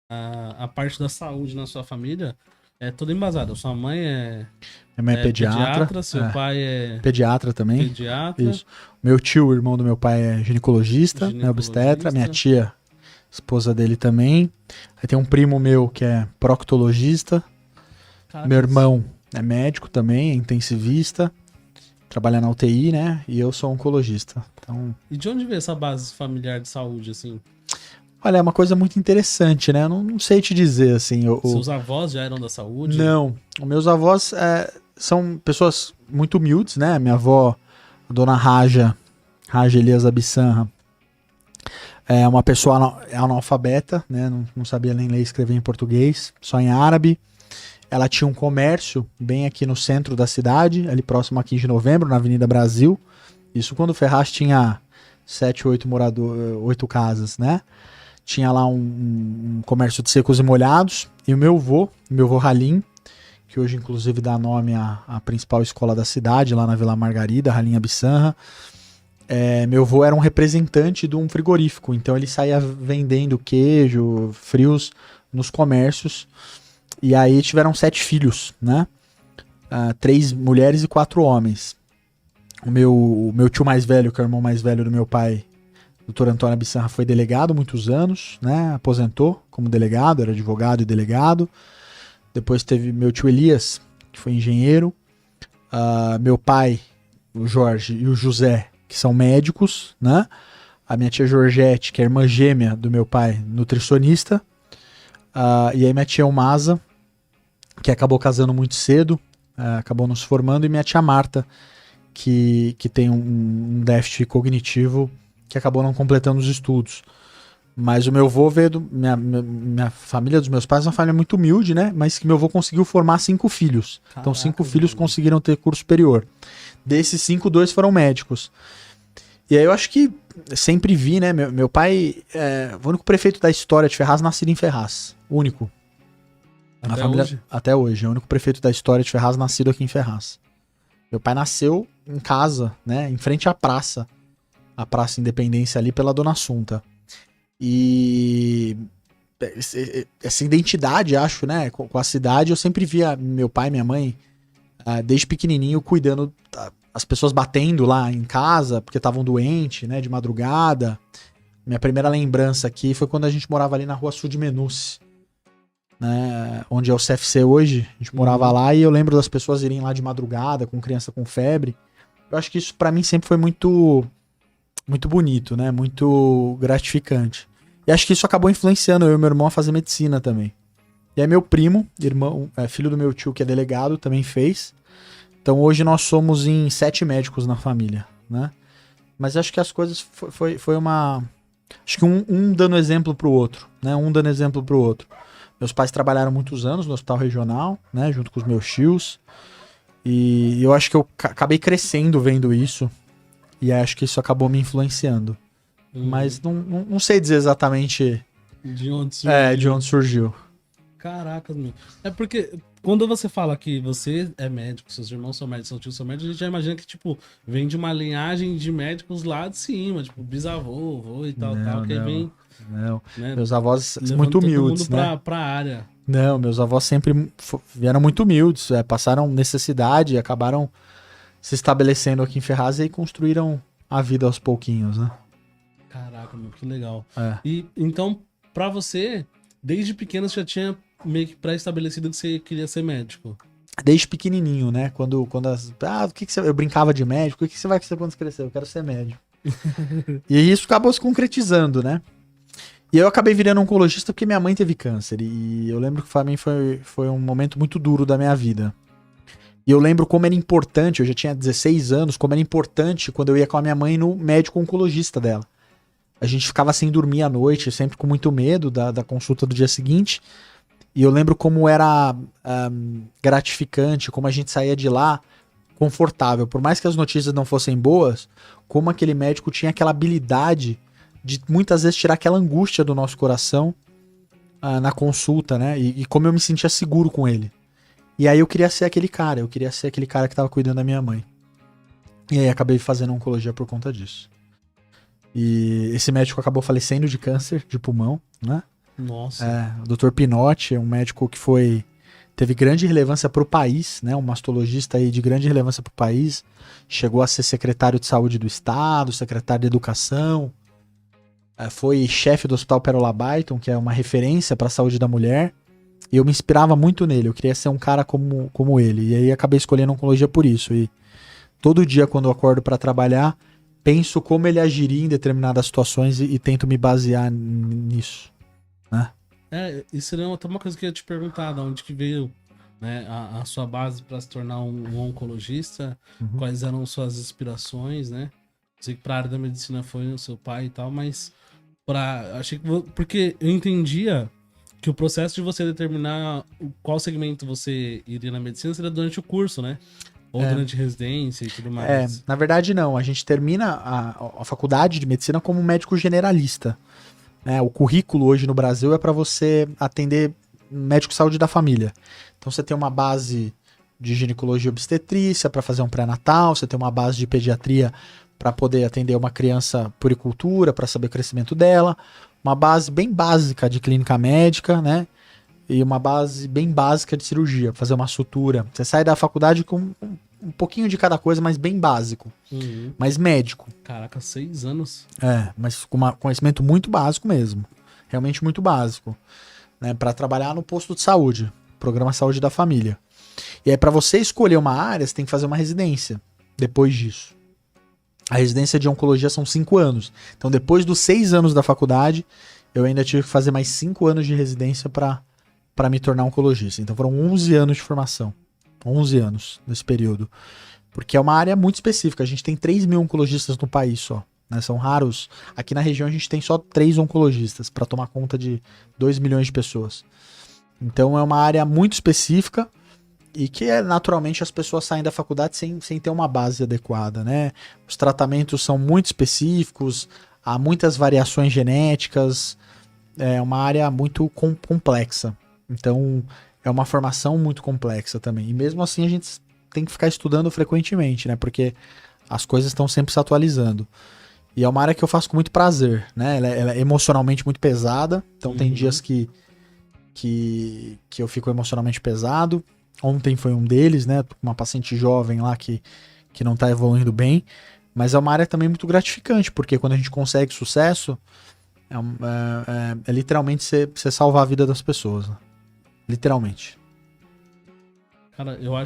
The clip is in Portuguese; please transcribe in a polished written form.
a parte da saúde na sua família é toda embasada. Sua mãe Minha mãe é é pediatra. pediatra, seu pai é Pediatra também. pediatra, Isso. Meu tio, o irmão do meu pai, é ginecologista, né, obstetra. Minha ginecologista. tia, esposa dele também. Aí tem um primo meu que é proctologista. Meu Caraca, irmão é médico também, é intensivista. Trabalha na UTI, né? E eu sou oncologista. Então, e de onde veio essa base familiar de saúde, assim? olha, é uma coisa muito interessante, né? Eu não sei te dizer, assim. Seus avós já eram da saúde? Não. Os meus avós são pessoas muito humildes, né? Minha avó, a dona Raja Elias Abissanra, é uma pessoa analfabeta, né? Não sabia nem ler e escrever em português, só em árabe. Ela tinha um comércio bem aqui no centro da cidade, ali próximo a 15 de novembro, na Avenida Brasil. Isso quando o Ferraz tinha 7, 8 moradores, 8 casas, né? Tinha lá um comércio de secos e molhados. E o meu avô Halim, que hoje inclusive dá nome à principal escola da cidade, lá na Vila Margarida, Halim Abissanra. Meu avô era um representante de um frigorífico, então ele saía vendendo queijo, frios nos comércios. E aí tiveram 7 filhos, né? 3 mulheres e 4 homens. O meu tio mais velho, que é o irmão mais velho do meu pai, Dr. Antônio Abissanra, foi delegado muitos anos, né? Aposentou como delegado, era advogado e delegado. Depois teve meu tio Elias, que foi engenheiro. Meu pai, o Jorge, e o José, que são médicos, né? A minha tia Georgette, que é irmã gêmea do meu pai, nutricionista. E aí minha tia Almasa, que acabou casando muito cedo, acabou nos formando. E minha tia Marta, que tem um déficit cognitivo, que acabou não completando os estudos. Mas o meu avô veio minha família dos meus pais é uma família muito humilde, né? Mas que meu avô conseguiu formar 5 filhos. Então 5 Caraca, filhos mano. conseguiram ter curso superior. Desses 5, 2 foram médicos. E aí eu acho que sempre vi, né? Meu pai é o único prefeito da história de Ferraz nascido em Ferraz. O único. Na Até família, hoje? até hoje. É o único prefeito da história de Ferraz nascido aqui em Ferraz. Meu pai nasceu em casa, né? Em frente à praça. A Praça Independência ali pela Dona Assunta. E essa identidade, acho, né? Com a cidade, eu sempre via meu pai e minha mãe, desde pequenininho, cuidando, as pessoas batendo lá em casa, porque estavam doentes, né? De madrugada. Minha primeira lembrança aqui foi quando a gente morava ali na rua Sul de Menus, né? Onde é o CFC hoje. A gente morava lá e eu lembro das pessoas irem lá de madrugada com criança com febre. Eu acho que isso pra mim sempre foi muito bonito, né? Muito gratificante. E acho que isso acabou influenciando eu e meu irmão a fazer medicina também. E aí meu primo, irmão, filho do meu tio que é delegado, também fez. Então hoje nós somos em 7 médicos na família, né? Mas acho que as coisas foi uma... Acho que um dando exemplo pro outro, né? Um dando exemplo pro outro. Meus pais trabalharam muitos anos no hospital regional, né? Junto com os meus tios. E eu acho que eu acabei crescendo vendo isso. E acho que isso acabou me influenciando. Mas não sei dizer exatamente De onde surgiu? de onde surgiu. Caraca, meu. É porque quando você fala que você é médico, seus irmãos são médicos, seus tios são médicos, a gente já imagina que, tipo, vem de uma linhagem de médicos lá de cima, tipo, bisavô, avô e tal, que aí vem, Não. né, Meus avós levando muito todo humildes, mundo né? pra área. Não, meus avós sempre vieram muito humildes, passaram necessidade, acabaram se estabelecendo aqui em Ferraz e construíram a vida aos pouquinhos, né? Caraca, meu, que legal. É. E então, pra você, desde pequeno você já tinha meio que pré-estabelecido que você queria ser médico. Desde pequenininho, né? O que você... Eu brincava de médico, o que você vai ser quando você crescer? Eu quero ser médico. E isso acabou se concretizando, né? E eu acabei virando oncologista porque minha mãe teve câncer. E eu lembro que pra mim foi um momento muito duro da minha vida. E eu lembro como era importante, eu já tinha 16 anos, como era importante quando eu ia com a minha mãe no médico oncologista dela. A gente ficava sem dormir à noite, sempre com muito medo da consulta do dia seguinte. E eu lembro como era gratificante, como a gente saía de lá confortável. Por mais que as notícias não fossem boas, como aquele médico tinha aquela habilidade de muitas vezes tirar aquela angústia do nosso coração na consulta, né? E como eu me sentia seguro com ele. E aí eu queria ser aquele cara, que tava cuidando da minha mãe. E aí acabei fazendo oncologia por conta disso. E esse médico acabou falecendo de câncer de pulmão, né? Nossa. O Dr. Pinotti é um médico que teve grande relevância para o país, né? Um mastologista aí de grande relevância para o país. Chegou a ser secretário de saúde do estado, secretário de educação. Foi chefe do Hospital Pérola Baiton, que é uma referência para a saúde da mulher. E eu me inspirava muito nele. Eu queria ser um cara como ele. E aí acabei escolhendo oncologia por isso. E todo dia, quando eu acordo para trabalhar, penso como ele agiria em determinadas situações e tento me basear nisso, né? Isso era até uma coisa que eu ia te perguntar, de onde que veio, né, a sua base para se tornar um oncologista, Uhum. quais eram suas inspirações, né? Sei que para a área da medicina foi o seu pai e tal, mas achei que porque eu entendia que o processo de você determinar qual segmento você iria na medicina seria durante o curso, né? Ou durante residência e tudo mais. Na verdade, não. A gente termina a faculdade de medicina como médico generalista, né? O currículo hoje no Brasil é para você atender médico de saúde da família. Então você tem uma base de ginecologia e obstetrícia para fazer um pré-natal, você tem uma base de pediatria para poder atender uma criança puericultura, para saber o crescimento dela, uma base bem básica de clínica médica, né? E uma base bem básica de cirurgia, fazer uma sutura. Você sai da faculdade com um pouquinho de cada coisa, mas bem básico. Uhum. Mas médico. Caraca, 6 anos. Mas com um conhecimento muito básico mesmo. Realmente muito básico. Né, para trabalhar no posto de saúde. Programa Saúde da Família. E aí, para você escolher uma área, você tem que fazer uma residência. Depois disso. A residência de oncologia são 5 anos. Então, depois dos 6 anos da faculdade, eu ainda tive que fazer mais 5 anos de residência para me tornar oncologista. Então, foram 11 anos de formação. 11 anos nesse período. Porque é uma área muito específica. A gente tem 3 mil oncologistas no país só. Né? São raros. Aqui na região a gente tem só 3 oncologistas para tomar conta de 2 milhões de pessoas. Então é uma área muito específica e que naturalmente as pessoas saem da faculdade sem ter uma base adequada. Né? Os tratamentos são muito específicos, há muitas variações genéticas, é uma área muito complexa. Então é uma formação muito complexa também. E mesmo assim a gente tem que ficar estudando frequentemente, né? Porque as coisas estão sempre se atualizando. E é uma área que eu faço com muito prazer, né? Ela é emocionalmente muito pesada. Então tem dias que eu fico emocionalmente pesado. Ontem foi um deles, né? Uma paciente jovem lá que não tá evoluindo bem. Mas é uma área também muito gratificante, porque quando a gente consegue sucesso, é literalmente você salvar a vida das pessoas. Né? Literalmente. Cara, eu acho